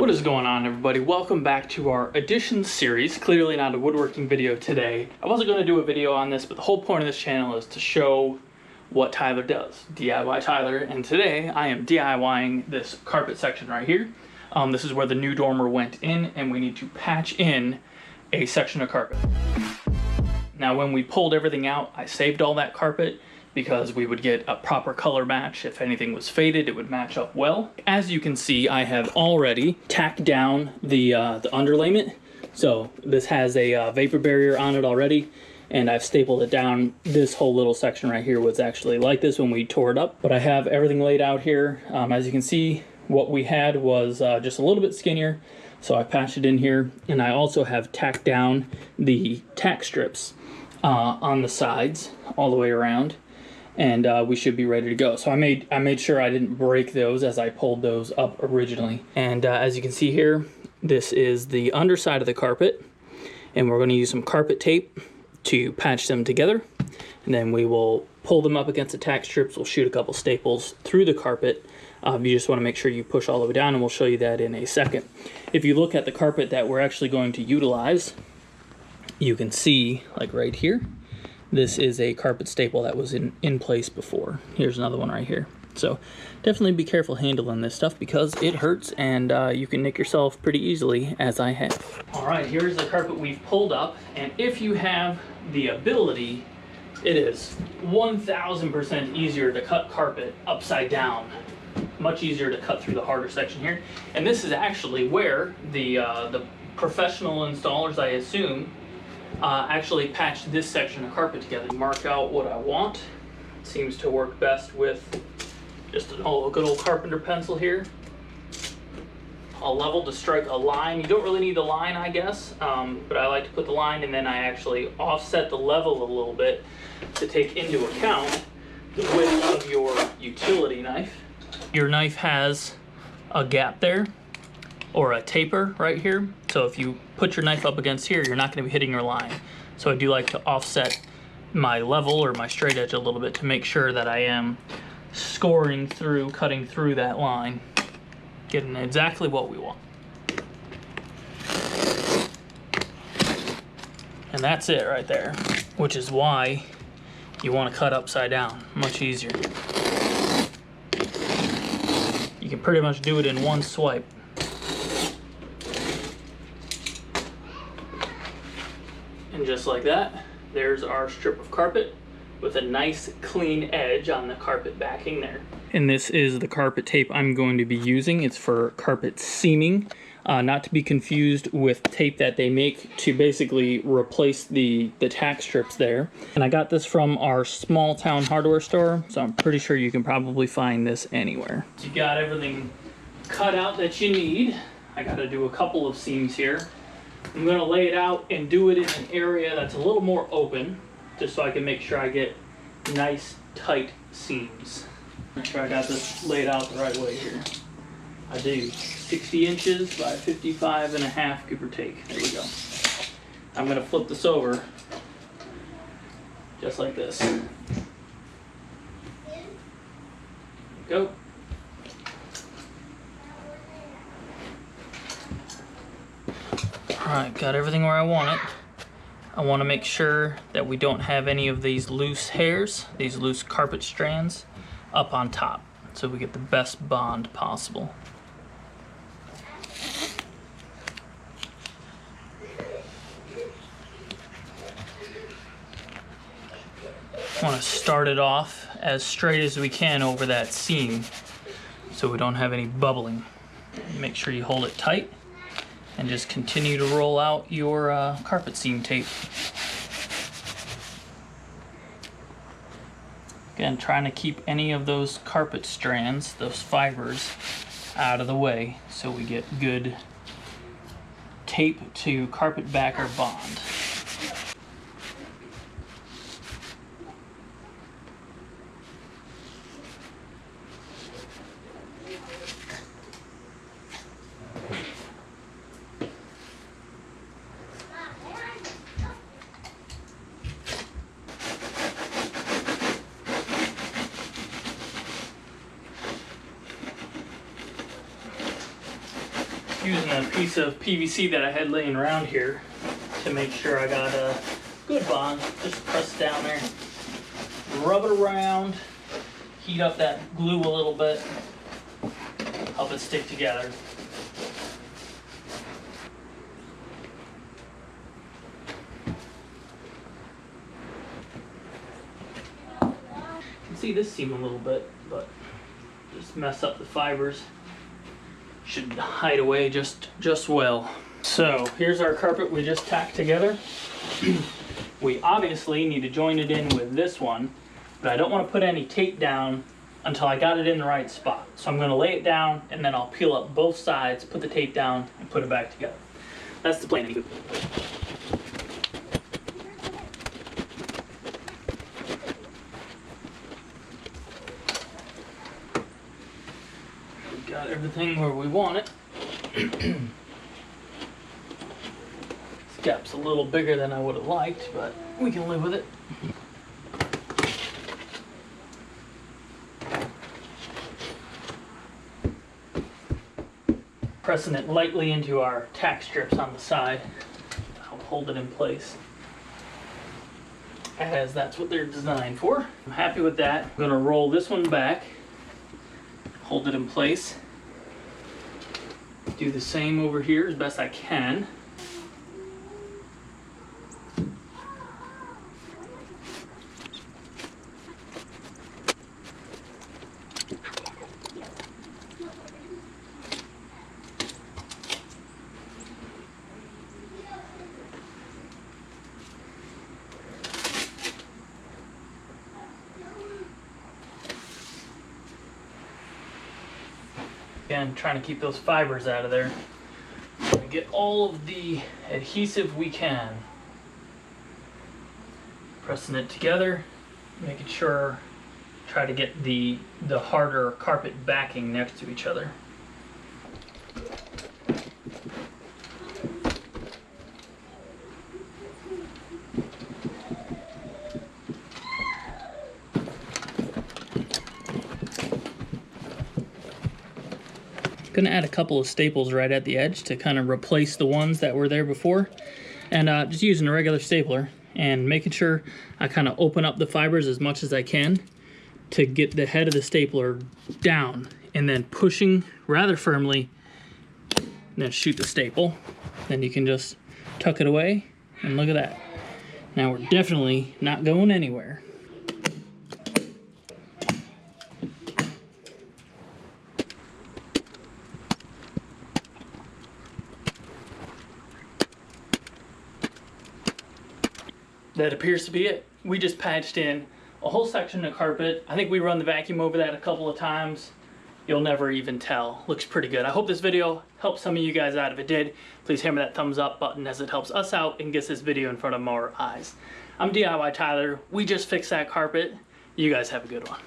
What is going on, everybody? Welcome back to our addition series. Clearly not a woodworking video today. I wasn't going to do a video on this, but the whole point of this channel is to show what Tyler does. DIY Tyler. And today I am DIYing this carpet section right here. This is where the new dormer went in, and we need to patch in a section of carpet. Now when we pulled everything out, I saved all that carpet because we would get a proper color match. If anything was faded, it would match up well. As you can see, I have already tacked down the underlayment. So this has a vapor barrier on it already, and I've stapled it down. This whole little section right here was actually like this when we tore it up, but I have everything laid out here. As you can see, what we had was just a little bit skinnier, so I patched it in here, and I also have tacked down the tack strips on the sides all the way around. And we should be ready to go. So I made sure I didn't break those as I pulled those up originally. And as you can see here, this is the underside of the carpet, and we're going to use some carpet tape to patch them together. And then we will pull them up against the tack strips. We'll shoot a couple staples through the carpet. You just want to make sure you push all the way down, and we'll show you that in a second. If you look at the carpet that we're actually going to utilize, you can see, like right here, this is a carpet staple that was in place before. Here's another one right here. So definitely be careful handling this stuff because it hurts, and you can nick yourself pretty easily, as I have. All right, here's the carpet we've pulled up, and if you have the ability, it is 1000% easier to cut carpet upside down. Much easier to cut through the harder section here. And this is actually where the professional installers, I assume, actually patched this section of carpet together. Mark out what I want. It seems to work best with just a good old carpenter pencil here. A level to strike a line. You don't really need the line, I guess, but I like to put the line, and then I actually offset the level a little bit to take into account the width of your utility knife. Your knife has a gap there, or a taper right here. So if you put your knife up against here, you're not going to be hitting your line. So I do like to offset my level or my straight edge a little bit to make sure that I am scoring through, cutting through that line, getting exactly what we want. And that's it right there, which is why you want to cut upside down. Much easier. You can pretty much do it in one swipe. And just like that, there's our strip of carpet with a nice clean edge on the carpet backing there. And this is the carpet tape I'm going to be using. It's for carpet seaming, not to be confused with tape that they make to basically replace the tack strips there. And I got this from our small town hardware store, so I'm pretty sure you can probably find this anywhere. You got everything cut out that you need. I got to do a couple of seams here. I'm going to lay it out and do it in an area that's a little more open, just so I can make sure I get nice, tight seams. Make sure I got this laid out the right way here. I do 60 inches by 55.5, give or take. There we go. I'm going to flip this over just like this. There we go. Alright, got everything where I want it. I want to make sure that we don't have any of these loose hairs, these loose carpet strands, up on top, so we get the best bond possible. I want to start it off as straight as we can over that seam so we don't have any bubbling. Make sure you hold it tight and just continue to roll out your carpet seam tape. Again, trying to keep any of those carpet strands, those fibers, out of the way so we get good tape to carpet backer bond. using a piece of PVC that I had laying around here to make sure I got a good bond. Just press it down there, rub it around, heat up that glue a little bit, help it stick together. You can see this seam a little bit, but just mess up the fibers. Should hide away just well. So here's our carpet we just tacked together. We obviously need to join it in with this one, but I don't want to put any tape down until I got it in the right spot. So I'm going to lay it down and then I'll peel up both sides, put the tape down, and put it back together. That's the plan. We got everything where we want it. This gap's a little bigger than I would have liked, but we can live with it. Pressing it lightly into our tack strips on the side to help hold it in place, as that's what they're designed for. I'm happy with that. I'm going to roll this one back, hold it in place. Do the same over here as best I can. Again, trying to keep those fibers out of there. Get all of the adhesive we can. Pressing it together, making sure, try to get the harder carpet backing next to each other. Going to add a couple of staples right at the edge to kind of replace the ones that were there before, and just using a regular stapler and making sure I kind of open up the fibers as much as I can to get the head of the stapler down, and then pushing rather firmly, and then shoot the staple. Then you can just tuck it away, and look at that. Now we're definitely not going anywhere. That appears to be it. We just patched in a whole section of carpet. I think we run the vacuum over that a couple of times. You'll never even tell. Looks pretty good. I hope this video helped some of you guys out. If it did, please hammer that thumbs up button as it helps us out and gets this video in front of more eyes. I'm DIY Tyler. We just fixed that carpet. You guys have a good one.